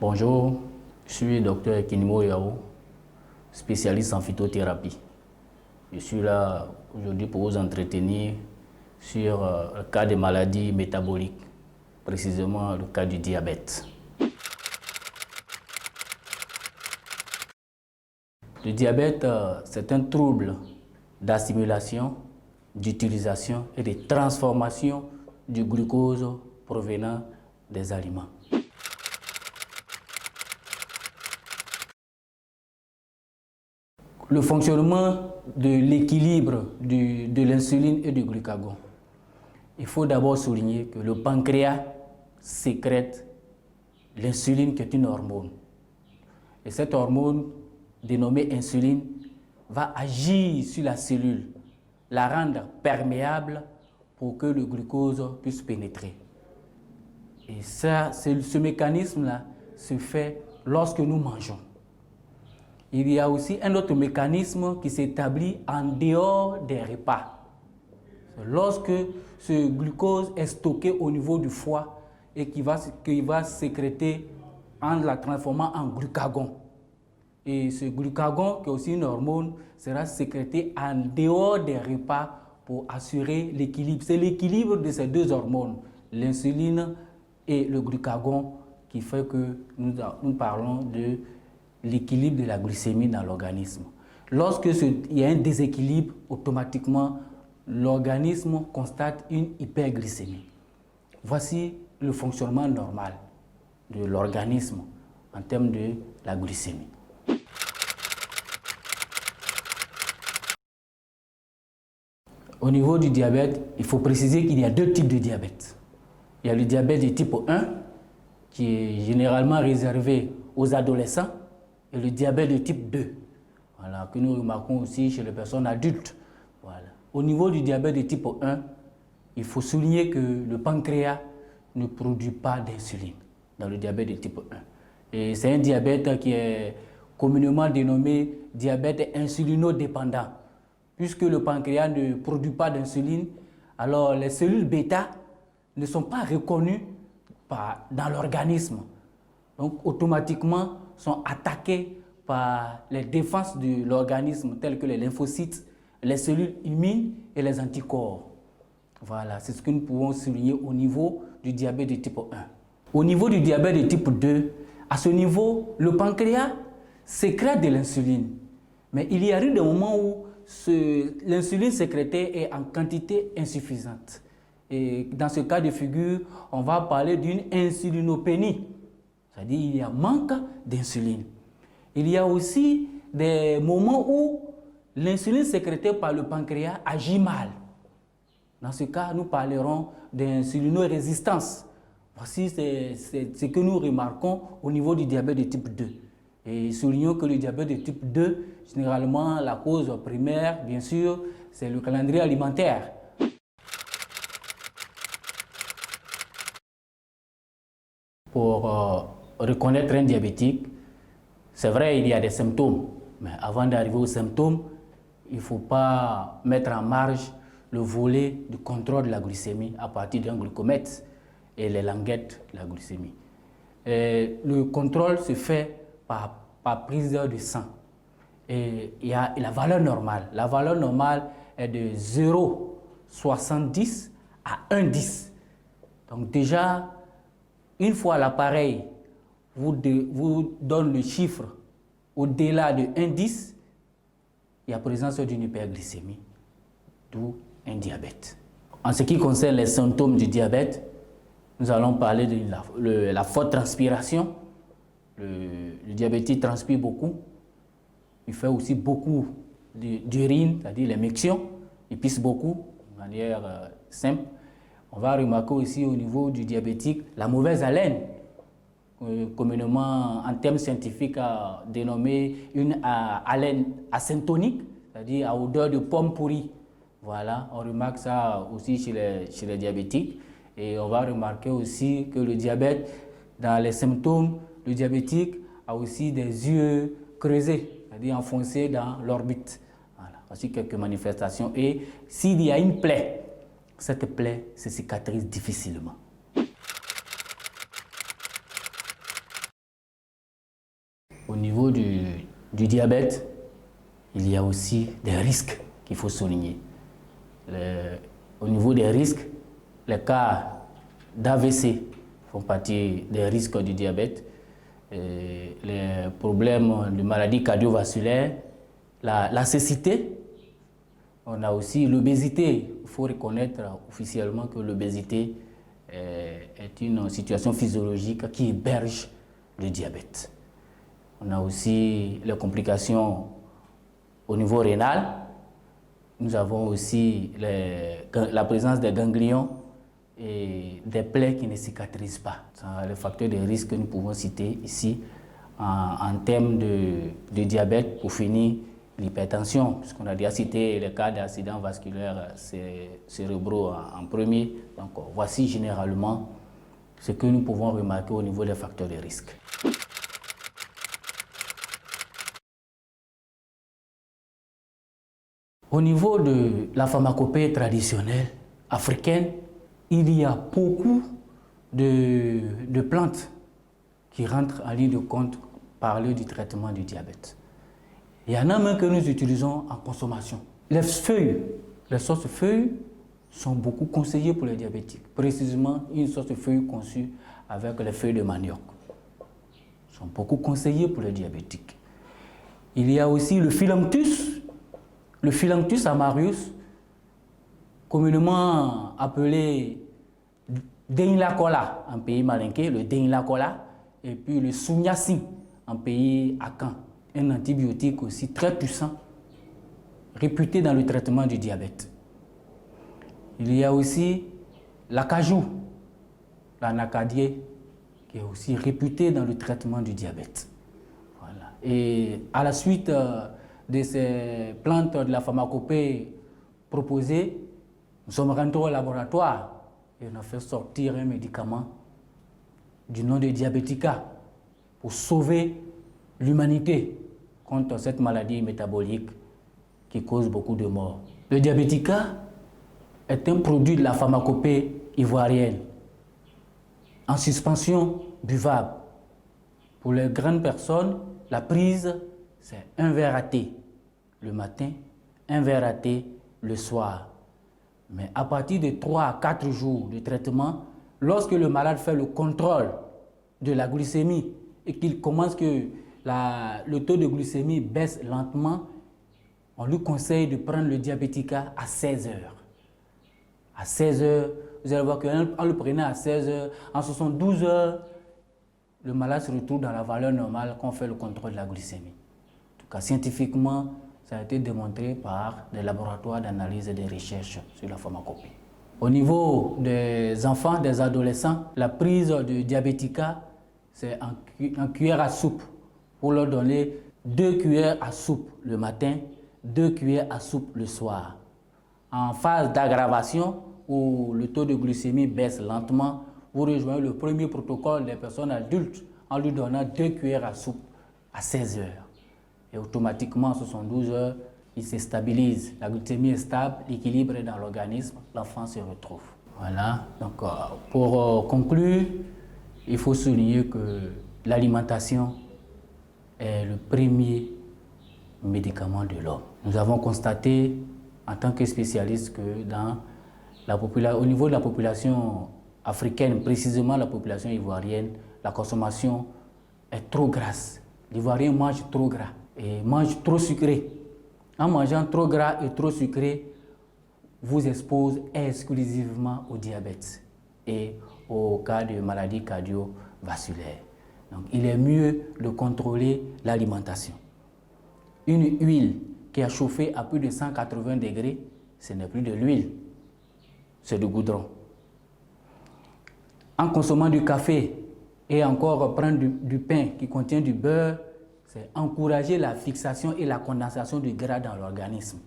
Bonjour, je suis Dr Kinimo Yao, spécialiste en phytothérapie. Je suis là aujourd'hui pour vous entretenir sur le cas des maladies métaboliques, précisément le cas du diabète. Le diabète, c'est un trouble d'assimilation, d'utilisation et de transformation du glucose provenant des aliments. Le fonctionnement de l'équilibre de l'insuline et du glucagon. Il faut d'abord souligner que le pancréas sécrète l'insuline qui est une hormone. Et cette hormone, dénommée insuline, va agir sur la cellule, la rendre perméable pour que le glucose puisse pénétrer. Et ça, ce mécanisme-là se fait lorsque nous mangeons. Il y a aussi un autre mécanisme qui s'établit en dehors des repas. Lorsque ce glucose est stocké au niveau du foie et qui va sécréter en la transformant en glucagon. Et ce glucagon, qui est aussi une hormone, sera sécrété en dehors des repas pour assurer l'équilibre. C'est l'équilibre de ces deux hormones, l'insuline et le glucagon, qui fait que nous parlons de l'équilibre de la glycémie dans l'organisme. Lorsque il y a un déséquilibre, automatiquement, l'organisme constate une hyperglycémie. Voici le fonctionnement normal de l'organisme en termes de la glycémie. Au niveau du diabète, il faut préciser qu'il y a deux types de diabète. Il y a le diabète de type 1, qui est généralement réservé aux adolescents, et le diabète de type 2, voilà, que nous remarquons aussi chez les personnes adultes. Voilà. Au niveau du diabète de type 1, il faut souligner que le pancréas ne produit pas d'insuline dans le diabète de type 1. Et c'est un diabète qui est communément dénommé diabète insulinodépendant. Puisque le pancréas ne produit pas d'insuline, alors les cellules bêta ne sont pas reconnues dans l'organisme. Donc automatiquement sont attaquées par les défenses de l'organisme telles que les lymphocytes, les cellules immunes et les anticorps. Voilà, c'est ce que nous pouvons souligner au niveau du diabète de type 1. Au niveau du diabète de type 2, à ce niveau, le pancréas sécrète de l'insuline. Mais il y arrive des moments où l'insuline sécrétée est en quantité insuffisante. Et dans ce cas de figure, on va parler d'une insulinopénie. C'est-à-dire qu'il y a manque d'insuline. Il y a aussi des moments où l'insuline sécrétée par le pancréas agit mal. Dans ce cas, nous parlerons d'insulinorésistance. Voici ce que nous remarquons au niveau du diabète de type 2. Et soulignons que le diabète de type 2, généralement, la cause primaire, bien sûr, c'est le calendrier alimentaire. Pour reconnaître un diabétique, c'est vrai, il y a des symptômes, mais avant d'arriver aux symptômes, il ne faut pas mettre en marge le volet du contrôle de la glycémie à partir d'un glucomètre et les languettes de la glycémie. Et le contrôle se fait par prise de sang. Et il y a la valeur normale. La valeur normale est de 0,70 à 1,10. Donc déjà, une fois l'appareil vous donne le chiffre au-delà de 1,10, il y a présence d'une hyperglycémie, d'où un diabète. En ce qui concerne les symptômes du diabète, nous allons parler de la forte transpiration. Le diabétique transpire beaucoup. Il fait aussi beaucoup d'urine, c'est-à-dire l'émection. Il pisse beaucoup, de manière simple. On va remarquer aussi au niveau du diabétique la mauvaise haleine, communément en termes scientifiques dénommée une haleine asymptonique, c'est-à-dire à odeur de pomme pourrie. Voilà, on remarque ça aussi chez les diabétiques. Et on va remarquer aussi que le diabète, dans les symptômes, le diabétique a aussi des yeux creusés, c'est-à-dire enfoncés dans l'orbite. Voilà, voici quelques manifestations. Et s'il y a une plaie, cette plaie se cicatrise difficilement. Au niveau du diabète, il y a aussi des risques qu'il faut souligner. Au niveau des risques, les cas d'AVC font partie des risques du diabète. Les problèmes de maladies cardiovasculaires, la cécité, on a aussi l'obésité. Il faut reconnaître officiellement que l'obésité est une situation physiologique qui héberge le diabète. On a aussi les complications au niveau rénal. Nous avons aussi la présence des ganglions et des plaies qui ne cicatrisent pas. C'est les facteurs de risque que nous pouvons citer ici en termes de diabète. Pour finir, l'hypertension, puisqu'on a déjà cité les cas d'accidents vasculaires cérébraux en premier. Donc voici généralement ce que nous pouvons remarquer au niveau des facteurs de risque. Au niveau de la pharmacopée traditionnelle africaine, il y a beaucoup de plantes qui rentrent en ligne de compte pour parler du traitement du diabète. Il y en a même que nous utilisons en consommation. Les feuilles, les sauces feuilles sont beaucoup conseillées pour les diabétiques. Précisément, une sauce de feuilles conçue avec les feuilles de manioc sont beaucoup conseillées pour les diabétiques. Il y a aussi le Phyllonctus amarius, communément appelé Deinlacola en pays malinké, le Deinlacola, et puis le Souniassin en pays akan, un antibiotique aussi très puissant, réputé dans le traitement du diabète. Il y a aussi l'acajou, l'anacadier, qui est aussi réputé dans le traitement du diabète. Voilà. Et à la suite de ces plantes de la pharmacopée proposées, nous sommes rentrés au laboratoire et on a fait sortir un médicament du nom de Diabetica pour sauver l'humanité contre cette maladie métabolique qui cause beaucoup de morts. Le Diabetica est un produit de la pharmacopée ivoirienne en suspension buvable. Pour les grandes personnes, la prise, c'est un verre à thé le matin, un verre à thé le soir. Mais à partir de 3 à 4 jours de traitement, lorsque le malade fait le contrôle de la glycémie et qu'il commence que le taux de glycémie baisse lentement, on lui conseille de prendre le Diabetica à 16 heures. À 16 heures, vous allez voir qu'en le prenant à 16 heures, en 72 heures, le malade se retrouve dans la valeur normale quand on fait le contrôle de la glycémie. En tout cas, scientifiquement, ça a été démontré par des laboratoires d'analyse et de recherche sur la pharmacopée. Au niveau des enfants, des adolescents, la prise de Diabetica, c'est en cuillère à soupe pour leur donner 2 cuillères à soupe le matin, 2 cuillères à soupe le soir. En phase d'aggravation, où le taux de glycémie baisse lentement, vous rejoignez le premier protocole des personnes adultes en lui donnant 2 cuillères à soupe à 16 heures. Et automatiquement, en 72 heures, il se stabilise. La glycémie est stable, l'équilibre est dans l'organisme, l'enfant se retrouve. Voilà. Donc, pour conclure, il faut souligner que l'alimentation est le premier médicament de l'homme. Nous avons constaté, en tant que spécialistes, que au niveau de la population africaine, précisément la population ivoirienne, la consommation est trop grasse. L'Ivoirien mange trop gras et mange trop sucré. En mangeant trop gras et trop sucré, vous expose exclusivement au diabète et au cas de maladies cardiovasculaires. Donc, il est mieux de contrôler l'alimentation. Une huile qui a chauffé à plus de 180 degrés, ce n'est plus de l'huile, c'est du goudron. En consommant du café et encore prendre du pain qui contient du beurre, c'est encourager la fixation et la condensation du gras dans l'organisme.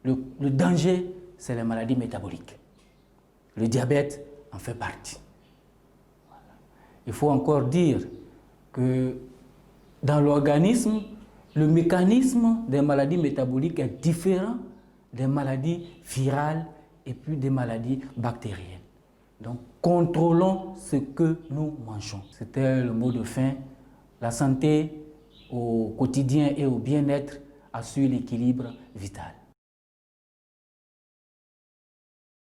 Le danger, c'est les maladies métaboliques. Le diabète en fait partie. Voilà. Il faut encore dire que dans l'organisme, le mécanisme des maladies métaboliques est différent des maladies virales et puis des maladies bactériennes. Donc, contrôlons ce que nous mangeons. C'était le mot de fin. La santé au quotidien et au bien-être assure l'équilibre vital.